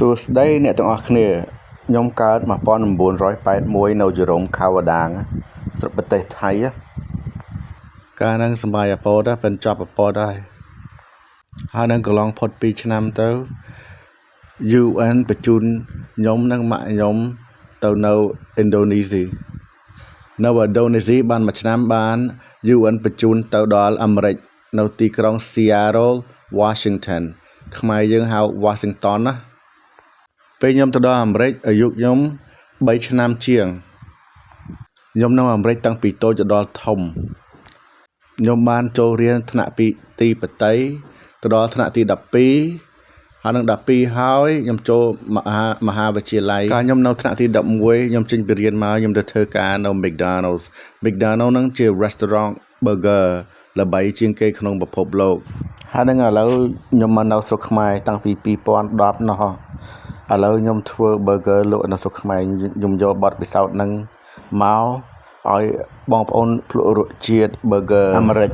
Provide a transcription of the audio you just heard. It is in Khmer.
សួស្តីអ្នកទាំងអស់គ្នាខ្ញុំកើត1981នៅជារ៉ូមខាវដាងស្រុកប្រទេសថៃកាលហ្នឹងសបាយអពតពេលចប់អពតហើយនឹងកន្លងផុត2ឆ្នាំទៅ UN បញ្ជូនខ្ញុំនិងម៉ាក់ខ្ញុំទៅនៅឥណ្ឌូនេស៊ីនៅឥណ្ឌូនេស៊ីបាន1ឆ្នាំបាន UN បញ្ជូនទៅដល់អាមេរិកនៅទីក្រុង Seattle Washington ខ្មែរយើងហៅ Washington ណាពេលខ្ញុំទៅដល់អាមេរិកអាយុខ្ញុំ3ឆ្នាំជាងខ្ញុំនៅអាមេរិកតាំងពីតូចទៅដល់ធំខ្ញុំបានចូលរៀនថ្នាក់ពីទីបតីទៅដល់ថ្នាក់ទី12ហើយនឹង12ហើយខ្ញុំចូលមហាវិទ្យាល័យកាលខ្ញុំនៅថ្នាក់ទី11ខ្ញុំចេញពីរៀនមកខ្ញុំទៅធ្វើការនៅ McDonald's ហ្នឹងជា restaurant burger ល្បីជាងគេក្នុងពិភពលោកហើយនឹងឥឡូវខ្ញុំមកនៅស្រុកខ្មែរតាំងពី2010នោះឥឡូវខ្ញុំធ្វើ burger លក់នៅស្រុកខ្មែរខ្ញុំយកបទពិសោធន៍ហ្នឹងមកឲ្យបងប្អូនភ្លក់រសជាតិ burger អាមេរិក